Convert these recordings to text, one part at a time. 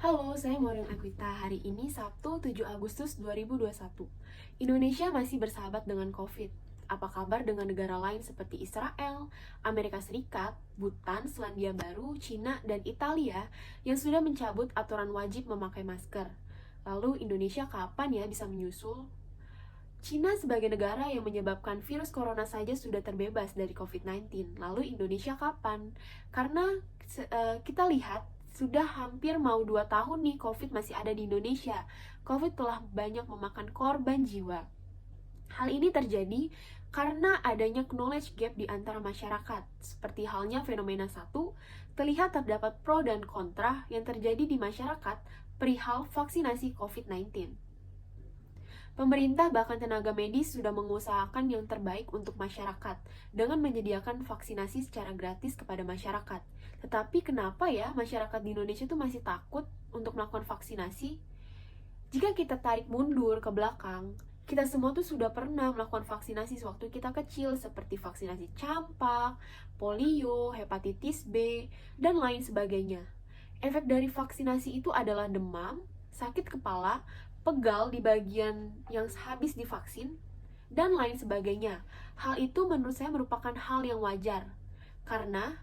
Halo, saya Maureen Akwita. Hari ini Sabtu 7 Agustus 2021. Indonesia masih bersahabat dengan COVID. Apa kabar dengan negara lain seperti Israel, Amerika Serikat, Bhutan, Selandia Baru, Cina, dan Italia yang sudah mencabut aturan wajib memakai masker? Lalu Indonesia kapan ya bisa menyusul? Cina sebagai negara yang menyebabkan virus corona saja sudah terbebas dari COVID-19. Lalu Indonesia kapan? Karena kita lihat sudah hampir mau 2 tahun nih COVID masih ada di Indonesia. COVID telah banyak memakan korban jiwa. Hal ini terjadi karena adanya knowledge gap di antara masyarakat. Seperti halnya fenomena satu, terlihat terdapat pro dan kontra yang terjadi di masyarakat perihal vaksinasi COVID-19. Pemerintah bahkan tenaga medis sudah mengusahakan yang terbaik untuk masyarakat dengan menyediakan vaksinasi secara gratis kepada masyarakat. Tetapi kenapa ya masyarakat di Indonesia itu masih takut untuk melakukan vaksinasi? Jika kita tarik mundur ke belakang, kita semua tuh sudah pernah melakukan vaksinasi sewaktu kita kecil seperti vaksinasi campak, polio, hepatitis B, dan lain sebagainya. Efek dari vaksinasi itu adalah demam, sakit kepala, pegal di bagian yang habis divaksin, dan lain sebagainya. Hal itu menurut saya merupakan hal yang wajar. Karena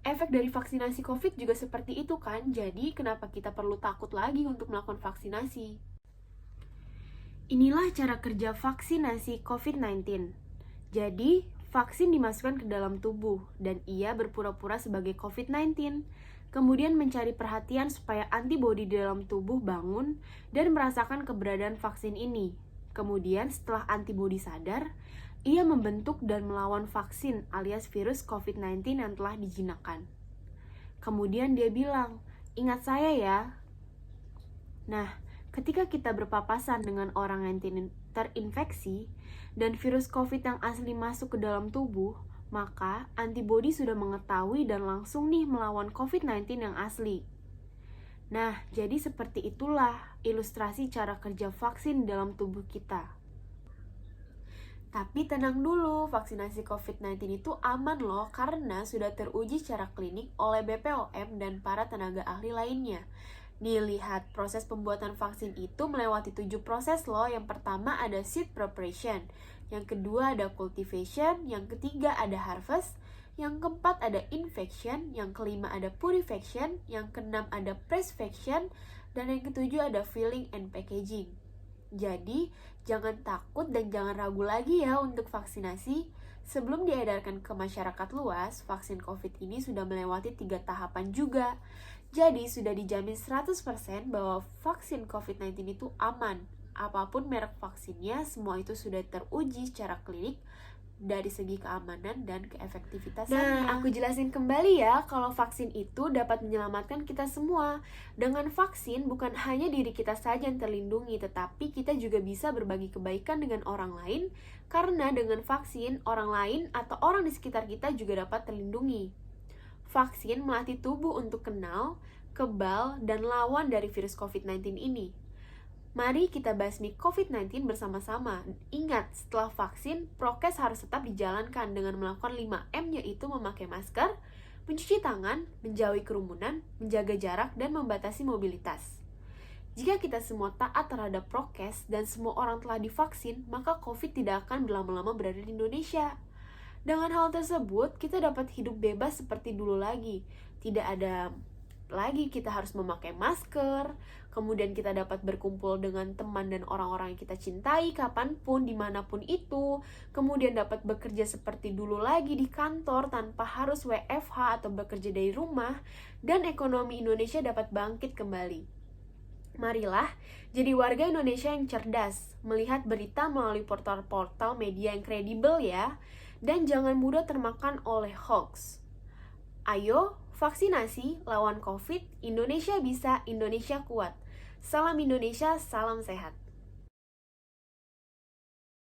efek dari vaksinasi COVID juga seperti itu kan, jadi kenapa kita perlu takut lagi untuk melakukan vaksinasi? Inilah cara kerja vaksinasi COVID-19. Jadi, vaksin dimasukkan ke dalam tubuh dan ia berpura-pura sebagai COVID-19. Kemudian mencari perhatian supaya antibodi di dalam tubuh bangun dan merasakan keberadaan vaksin ini. Kemudian setelah antibodi sadar, ia membentuk dan melawan vaksin alias virus COVID-19 yang telah dijinakkan. Kemudian dia bilang, "Ingat saya ya." Nah, ketika kita berpapasan dengan orang yang terinfeksi dan virus COVID yang asli masuk ke dalam tubuh, maka antibodi sudah mengetahui dan langsung nih melawan COVID-19 yang asli. Nah, jadi seperti itulah ilustrasi cara kerja vaksin dalam tubuh kita. Tapi tenang dulu, vaksinasi COVID-19 itu aman loh karena sudah teruji secara klinik oleh BPOM dan para tenaga ahli lainnya. Nih, lihat proses pembuatan vaksin itu melewati 7 proses loh. Yang pertama ada seed preparation, yang kedua ada cultivation, yang ketiga ada harvest, yang keempat ada infection, yang kelima ada purification, yang keenam ada preservation, dan yang ketujuh ada filling and packaging. Jadi, jangan takut dan jangan ragu lagi ya untuk vaksinasi. Sebelum diedarkan ke masyarakat luas, vaksin COVID ini sudah melewati 3 tahapan juga. Jadi, sudah dijamin 100% bahwa vaksin COVID-19 itu aman. Apapun merek vaksinnya, semua itu sudah teruji secara klinik dari segi keamanan dan keefektivitasannya. Nah, aku jelasin kembali ya, kalau vaksin itu dapat menyelamatkan kita semua. Dengan vaksin, bukan hanya diri kita saja yang terlindungi, tetapi kita juga bisa berbagi kebaikan dengan orang lain, karena dengan vaksin, orang lain atau orang di sekitar kita juga dapat terlindungi. Vaksin melatih tubuh untuk kenal, kebal, dan lawan dari virus COVID-19 ini. Mari kita basmi COVID-19 bersama-sama. Ingat, setelah vaksin, prokes harus tetap dijalankan dengan melakukan 5M, yaitu memakai masker, mencuci tangan, menjauhi kerumunan, menjaga jarak, dan membatasi mobilitas. Jika kita semua taat terhadap prokes dan semua orang telah divaksin, maka COVID tidak akan berlama-lama berada di Indonesia. Dengan hal tersebut, kita dapat hidup bebas seperti dulu lagi. Tidak ada lagi kita harus memakai masker, kemudian kita dapat berkumpul dengan teman dan orang-orang yang kita cintai kapanpun, dimanapun itu, kemudian dapat bekerja seperti dulu lagi di kantor tanpa harus WFH atau bekerja dari rumah, dan ekonomi Indonesia dapat bangkit kembali. Marilah jadi warga Indonesia yang cerdas, melihat berita melalui portal-portal media yang kredibel ya, dan jangan mudah termakan oleh hoax. Ayo, vaksinasi lawan COVID, Indonesia bisa, Indonesia kuat. Salam Indonesia, salam sehat.